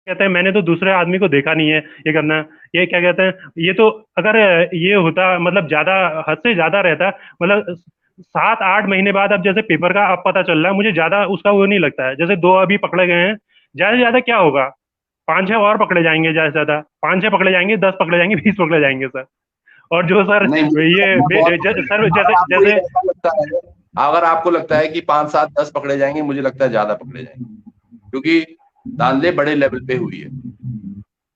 कहते हैं मैंने तो दूसरे आदमी को देखा नहीं है ये करना। ये क्या कहते हैं, ये तो अगर ये होता मतलब ज्यादा, हद से ज्यादा रहता, मतलब 7-8 महीने बाद अब जैसे पेपर का अब पता चल रहा है, मुझे ज्यादा उसका वो नहीं लगता है। जैसे 2 अभी पकड़े गए हैं, ज्यादा से ज्यादा क्या होगा, 5-6 और पकड़े जाएंगे, ज्यादा से ज्यादा 5-6 पकड़े जाएंगे, 10 पकड़े जाएंगे, 20 पकड़े जाएंगे सर। और जो सर नहीं, मुझे ये मैं बहुत सर अगर जैसे आपको ये जैसे ऐसा लगता है, अगर आपको लगता है कि 5 7 10 पकड़े जाएंगे, मुझे लगता है ज्यादा पकड़े जाएंगे, क्योंकि धांधली बड़े लेवल पे हुई है।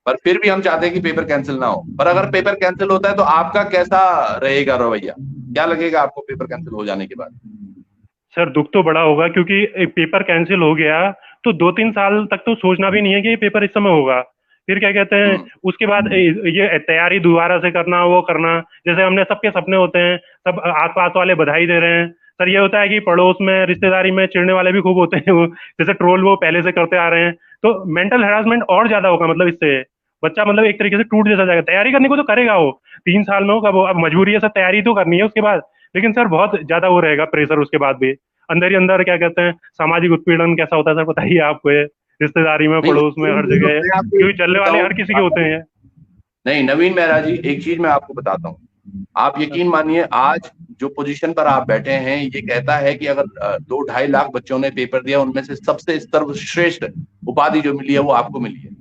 पर फिर भी हम चाहते हैं कि पेपर कैंसिल ना हो। पर अगर पेपर कैंसिल होता है तो आपका कैसा रहेगा रवैया? क्या लगेगा आपको पेपर कैंसिल हो जाने के बाद? सर दुख तो बड़ा होगा, क्योंकि एक पेपर कैंसिल हो गया तो 2-3 साल तक तो सोचना भी नहीं है कि ये पेपर इस समय होगा। फिर क्या कहते हैं, हम्म। उसके बाद ये तैयारी दोबारा से करना, वो करना। जैसे हमने, सबके सपने होते हैं, सब आस पास वाले बधाई दे रहे हैं। सर ये होता है कि पड़ोस में, रिश्तेदारी में चिढ़ने वाले भी खूब होते हैं, वो जैसे ट्रोल वो पहले से करते आ रहे हैं। तो मेंटल हेरासमेंट और ज्यादा होगा, मतलब इससे बच्चा मतलब एक तरीके से टूट जैसा जाएगा। तैयारी करने को तो करेगा वो, 3 साल में होगा वो, अब मजबूरी है, सब तैयारी तो करनी है उसके बाद। लेकिन सर बहुत ज्यादा वो रहेगा प्रेशर उसके बाद भी। अंदर ही अंदर क्या कहते हैं, सामाजिक उत्पीड़न कैसा होता है सर, बताइए आपको ये, रिश्तेदारी में, नहीं, पड़ोस में, हर उत्पीड़न जगह, मैं आपको एक क्योंकि चीज चलने वाले बताऊं। हर किसी के होते हैं। नहीं नवीन मेहरा जी, एक चीज मैं आपको बताता हूँ। आप यकीन मानिए, आज जो पोजीशन पर आप बैठे हैं, ये कहता है कि अगर 2 2.5 लाख बच्चों ने पेपर दिया, उनमें से सबसे सर्वश्रेष्ठ उपाधि जो मिली है वो आपको मिली है।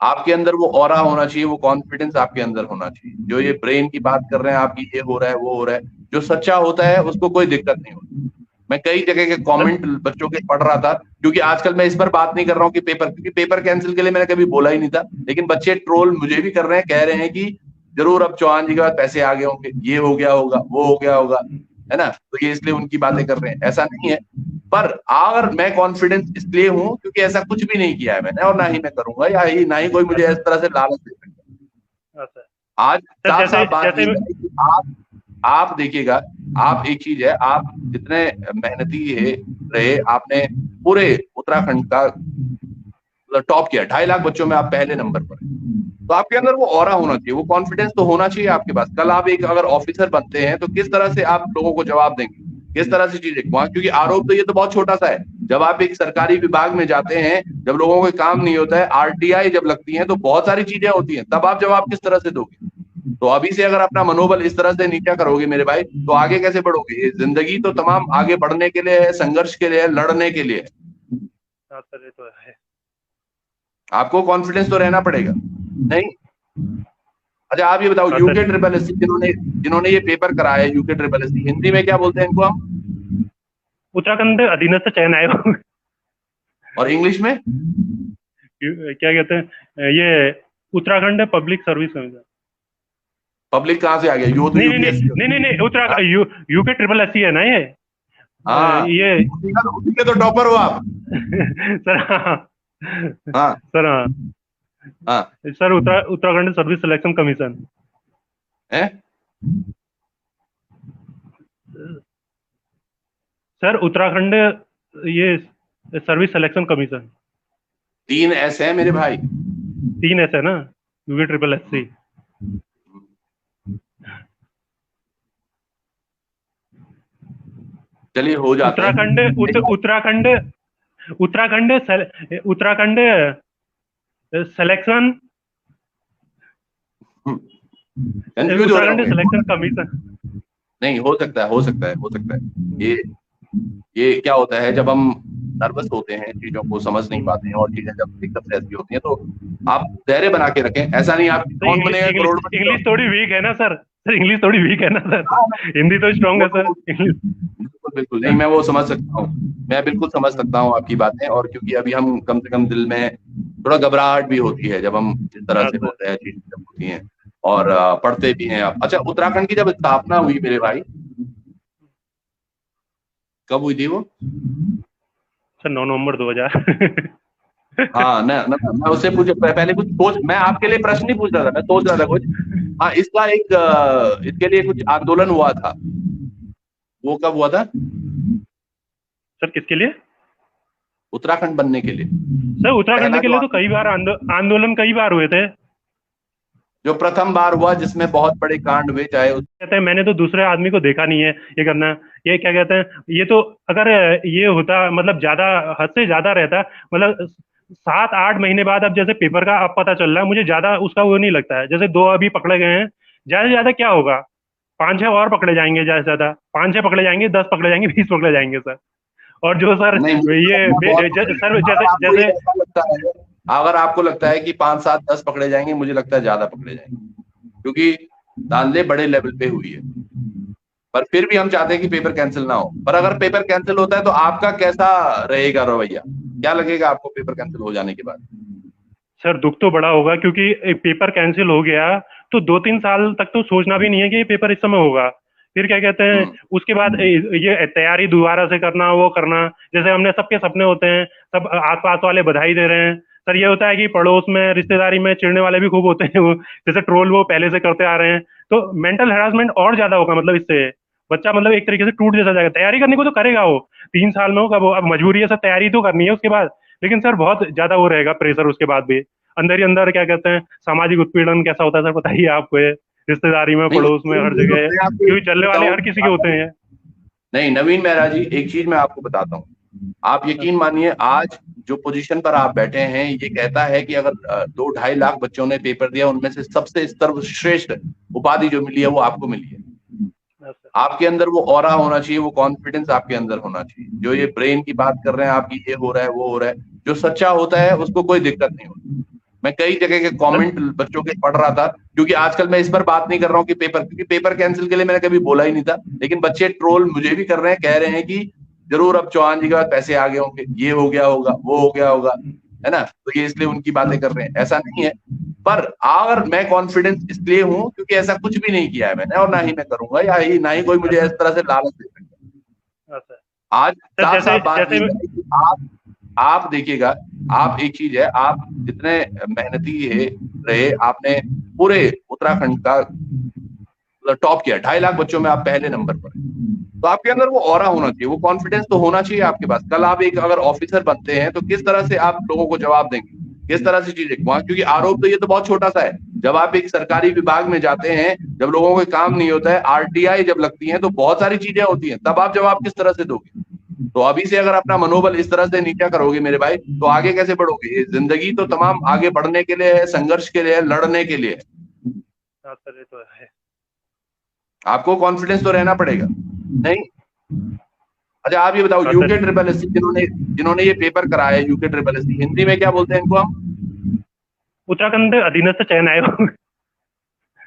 आपके अंदर वो ऑरा होना चाहिए, वो कॉन्फिडेंस आपके अंदर होना चाहिए। जो ये ब्रेन की बात कर रहे हैं आपकी, ये हो रहा है वो हो रहा है, जो सच्चा होता है उसको कोई दिक्कत नहीं होती। मैं कई जगह के सर कमेंट बच्चों के पढ़ रहा था, क्योंकि आजकल मैं इस पर बात नहीं कर रहा हूँ कि पेपर, क्योंकि पेपर कैंसिल के लिए मैंने कभी बोला ही नहीं था। लेकिन बच्चे ट्रोल मुझे भी कर रहे हैं, कह रहे हैं कि जरूर अब चौहान जी के बाद पैसे आ गए होंगे, ये हो गया होगा, वो हो गया होगा, है ना, तो ये इसलिए उनकी बातें कर रहे हैं। ऐसा नहीं है। पर अगर मैं कॉन्फिडेंस इसलिए हूं क्योंकि ऐसा कुछ भी नहीं किया है मैंने, और ना ही मैं करूंगा, या ही ना ही कोई मुझे इस तरह से लालच दे सकता है। सर आज सर साफ जैसे साफ बात जैसे यह है कि आप देखिएगा, आप एक चीज है, आप जितने मेहनती है रहे, आपने पूरे उत्तराखंड का मतलब टॉप किया, 2.5 लाख बच्चों में आप पहले नंबर पर हैं। तो आपके अंदर वो ऑरा होना चाहिए, वो कॉन्फिडेंस तो होना चाहिए आपके पास। कल आप एक अगर ऑफिसर बनते हैं तो किस तरह से आप लोगों को जवाब देंगे, किस तरह से चीजें वहां, क्योंकि आरोप तो ये तो बहुत छोटा सा है। जब आप एक सरकारी विभाग में जाते हैं, जब लोगों को काम नहीं होता है, आरटीआई जब लगती है, तो बहुत सारी चीजें होती हैं, तब आप जवाब किस तरह से दोगे? तो अभी से अगर अपना मनोबल इस तरह से नीचा करोगे मेरे भाई, तो आगे कैसे बढ़ोगे? ये जिंदगी तो तमाम आगे बढ़ने के लिए है, संघर्ष के लिए है, लड़ने के लिए है। हाँ सर, ये तो है। आपको कॉन्फिडेंस तो रहना पड़ेगा। नहीं? अच्छा आप ये बताओ, हाँ sir, UK triple S C जिन्होंने जिन्होंने ये पेपर कराया, UK triple S C Hindi में क्या बोलते हैं इनको हम? उत्तराखंड अधीनस्थ चयन आयोग। और इंग्लिश में? क्या कहते हैं ये, Uttarakhand public service commission. Public कहाँ से आ गया? यो तो नहीं नहीं नहीं यूपीएससी नहीं नहीं नहीं, होता है। यूके ट्रिपल एस सी है ना ये। हाँ, ये उसी के तो टॉपर हो आप। सर हाँ। हाँ। सर हाँ। हाँ। Sir Uttarakhand service selection commission. है। सर उत्तराखंड, ये सर्विस सिलेक्शन कमीशन। 3 S है मेरे भाई। 3 S है ना, यूके ट्रिपल एस सी। चलिए हो जाते हैं। उत्तराखंड उत्तराखंड उत्तराखंड उत्तराखंड सिलेक्शन, कंफ्यूज हो रहे उत्तराखंड होंगे। Selection commission. नहीं, हो सकता है, हो सकता है, हो सकता है। ये क्या होता है, जब हम नर्वस होते हैं, चीजों को समझ नहीं पाते हैं, और चीजें जब एकदम से ऐसी होती हैं, तो आप धैर्य बना के रखें। ऐसा नहीं आप तो कौन इंग्लिश बनेगा इंग्लिश करोड़पति इंग्लिश थोड़ी वीक है ना सर। सर इंग्लिश थोड़ी वीक है ना सर। हाँ, हिंदी तो स्ट्रांग वो है तो सर, इंग्लिश। बिल्कुल बिल्कुल, नहीं मैं वो समझ सकता हूँ। मैं बिल्कुल समझ सकता हूँ आपकी बातें, और क्योंकि अभी हम कम से कम दिल में थोड़ा घबराहट भी होती है जब हम इस तरह हाँ से सर। होते हैं, चीजें जब होती हैं। और पढ़ते भी हैं आप। अच्छा, उत्तराखंड की जब स्थापना हुई मेरे भाई, कब हुई थी वो? सर 9 नवंबर 2000। हाँ, मैं उससे पूछ पहले कुछ सोच, मैं आपके लिए प्रश्न नहीं पूछ रहा था, मैं सोच रहा था कुछ। हाँ, इसका एक इसके लिए कुछ आंदोलन हुआ था, वो कब हुआ था? सर किसके लिए? उत्तराखंड बनने के लिए। सर उत्तराखंड पहला के जो लिए तो कई बार आंदोलन कई बार हुए थे। जो प्रथम बार हुआ जिसमें बहुत बड़े कांड हुए, चाहे कहते हैं मैंने तो दूसरे आदमी को देखा नहीं है ये करना। ये क्या कहते हैं, ये तो अगर ये होता, मतलब ज्यादा, हद से ज्यादा रहता, मतलब 7-8 महीने बाद अब जैसे पेपर का अब पता चल रहा है, मुझे ज्यादा उसका वो नहीं लगता है। जैसे 2 अभी पकड़े गए हैं, ज्यादा से ज्यादा क्या होगा, 5-6 और पकड़े जाएंगे, ज्यादा से ज्यादा 5-6 पकड़े जाएंगे, 10 पकड़े जाएंगे, 20 पकड़े जाएंगे सर। और जो सर नहीं, मुझे तो ये लगता है बहुत सर अगर जैसे आपको ये जैसे ऐसा लगता है, अगर आपको लगता है कि 5, 7, 10 पकड़े जाएंगे, मुझे लगता है ज्यादा पकड़े जाएंगे, क्योंकि धांधली बड़े लेवल पे हुई है। पर फिर भी हम चाहते हैं कि पेपर कैंसिल ना हो। पर अगर पेपर कैंसिल होता है तो आपका कैसा रहेगा रवैया, क्या लगेगा आपको पेपर कैंसिल हो जाने के बाद? सर दुख तो बड़ा होगा, क्योंकि पेपर कैंसिल हो गया तो 2-3 साल तक तो सोचना भी नहीं है कि ये पेपर इस समय होगा। फिर क्या कहते हैं, उसके बाद ये तैयारी दोबारा से करना, वो करना। जैसे हमने सबके सपने होते हैं, सब आस-पास वाले बधाई दे रहे हैं। सर ये होता है कि पड़ोस में, रिश्तेदारी में चिढ़ने वाले भी खूब होते हैं, वो जैसे ट्रोल वो पहले से करते आ रहे हैं। तो मेंटल हैरेसमेंट और ज्यादा होगा, मतलब इससे बच्चा मतलब एक तरीके से टूट जैसा जाएगा। तैयारी करने को तो करेगा वो, 3 साल में होगा वो, अब मजबूरी है सर, तैयारी तो करनी है उसके बाद। लेकिन सर बहुत ज्यादा वो रहेगा प्रेशर उसके बाद भी। अंदर ही अंदर क्या कहते हैं, सामाजिक उत्पीड़न कैसा होता है सर, बताइए आपको ये, रिश्तेदारी में, नहीं, पड़ोस में, हर जगह, मैं आपको एक क्योंकि चीज चलने वाले बताऊं, हर किसी के होते हैं। नहीं नवीन मेहरा जी, एक चीज मैं आपको बताता हूँ। आप यकीन मानिए, आज जो पोजीशन पर आप बैठे हैं, ये कहता है कि अगर 2-2.5 लाख बच्चों ने पेपर दिया, उनमें से सबसे सर्वश्रेष्ठ उपाधि जो मिली है वो आपको मिली है। आपके अंदर वो ऑरा होना चाहिए, वो कॉन्फिडेंस आपके अंदर होना चाहिए। जो ये ब्रेन की बात कर रहे हैं आपकी, ये हो रहा है, वो हो रहा है, जो सच्चा होता है उसको कोई दिक्कत नहीं होती। मैं कई जगह के कमेंट बच्चों के पढ़ रहा था, क्योंकि आजकल मैं इस पर बात नहीं कर रहा हूँ कि पेपर, क्योंकि पेपर कैंसिल के लिए मैंने कभी बोला ही नहीं था, लेकिन बच्चे ट्रोल मुझे भी कर रहे हैं, कह रहे हैं कि जरूर अब चौहान जी के बाद पैसे आ गए होंगे, ये हो गया होगा, वो हो गया होगा, है ना, तो ये इसलिए उनकी बातें कर रहे हैं। ऐसा नहीं है। पर अगर मैं कॉन्फिडेंस इसलिए हूं क्योंकि ऐसा कुछ भी नहीं किया है मैंने, और ना ही मैं करूंगा, या ही ना ही कोई मुझे इस तरह से लालच दे सकता। आज सर साफ जैसे साफ बात जैसे ये है कि आप देखिएगा, आप एक चीज है, आप जितने मेहनती है रहे, आपने पूरे उत्तराखंड का टॉप किया, 2.5 लाख बच्चों में आप पहले नंबर पर हैं। तो आपके अंदर वो ऑरा होना चाहिए, वो कॉन्फिडेंस तो होना चाहिए आपके पास। कल आप एक अगर ऑफिसर बनते हैं तो किस तरह से आप लोगों को जवाब देंगे, किस तरह से चीजें वहां, क्योंकि आरोप तो ये तो बहुत छोटा सा है। जब आप एक सरकारी विभाग में जाते हैं, जब लोगों को काम नहीं होता है, आरटीआई जब लगती है, तो बहुत सारी चीजें होती हैं, तब आप जवाब किस तरह से दोगे? तो अभी से अगर अपना मनोबल इस तरह से नीचा करोगे मेरे भाई, तो आगे कैसे बढ़ोगे? ये जिंदगी तो तमाम आगे बढ़ने के लिए है, संघर्ष के लिए है, लड़ने के लिए है। सर ये तो है। आपको कॉन्फिडेंस तो रहना पड़ेगा। नहीं, अच्छा आप ये बताओ, यूके ट्रिपल एस सी जिन्होंने जिन्होंने ये पेपर कराया है, UK triple S C, Hindi में क्या बोलते हैं इनको हम? उत्तराखंड अधीनस्थ चयन आयोग।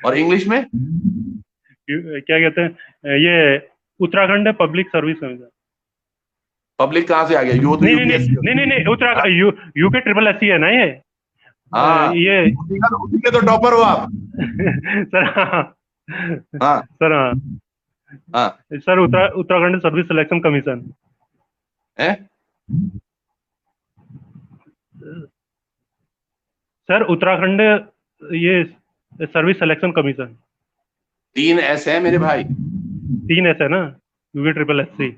और इंग्लिश में? क्या कहते हैं ये, Uttarakhand public service commission. Public कहाँ से आ गया? यो तो नहीं नहीं यूपीएससी नहीं नहीं नहीं नहीं, Uttarakhand UK triple S C है ना ये। हाँ, ये उसी के तो टॉपर हो आप। सर हाँ। हाँ सर हाँ। हाँ sir Uttarakhand service selection commission है। सर उत्तराखंड ये सर्विस सिलेक्शन कमीशन। 3 ऐसे है मेरे भाई। 3 ऐसे है ना, यूके ट्रिपल एस सी।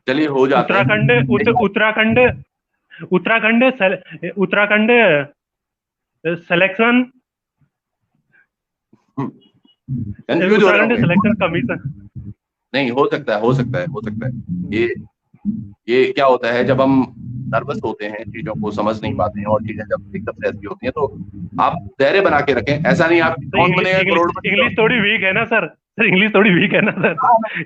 चलिए हो जाते हैं। उत्तराखंड उत्तराखंड सिलेक्शन, कंफ्यूज हो रहे उत्तराखंड होंगे। Selection commission. नहीं, हो सकता है, हो सकता है, हो सकता है। ये क्या होता है, जब हम नर्वस होते हैं, चीजों को समझ नहीं पाते हैं, और चीजें जब एकदम से ऐसी होती हैं, तो आप धैर्य बना के रखें। ऐसा नहीं आप तो कौन बनेगा करोड़पति? इंग्लिश थोड़ी वीक है ना सर, इंग्लिश थोड़ी वीक है ना सर,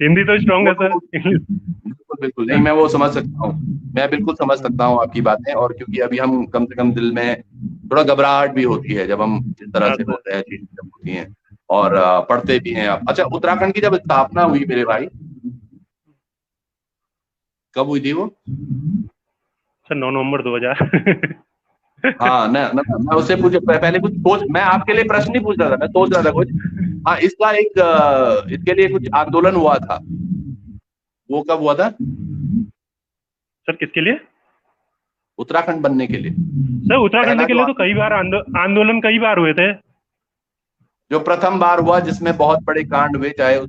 हिंदी तो स्ट्रांग है सर, इंग्लिश। बिल्कुल बिल्कुल, नहीं मैं वो समझ सकता हूँ, मैं बिल्कुल समझ सकता हूँ आपकी बातें। और क्योंकि अभी हम कम से कम दिल में थोड़ा घबराहट भी होती है जब हम इस तरह से होते हैं, चीजें जब होती हैं, और पढ़ते भी हैं आप। अच्छा, उत्तराखंड की जब स्थापना हुई मेरे भाई, कब हुई थी वो? सर 9 नवंबर 2000। हाँ मैं उससे पूछे पहले कुछ सोच, मैं आपके लिए प्रश्न नहीं पूछ रहा था, मैं सोच रहा था कुछ। हाँ, इसका एक इसके लिए कुछ आंदोलन हुआ था, वो कब हुआ था? सर किसके लिए? उत्तराखंड बनने के लिए। सर उत्तराखंड के लिए तो कई बार आंदोलन कई बार हुए थे। जो प्रथम बार हुआ जिसमें बहुत बड़े कांड हुए, चाहे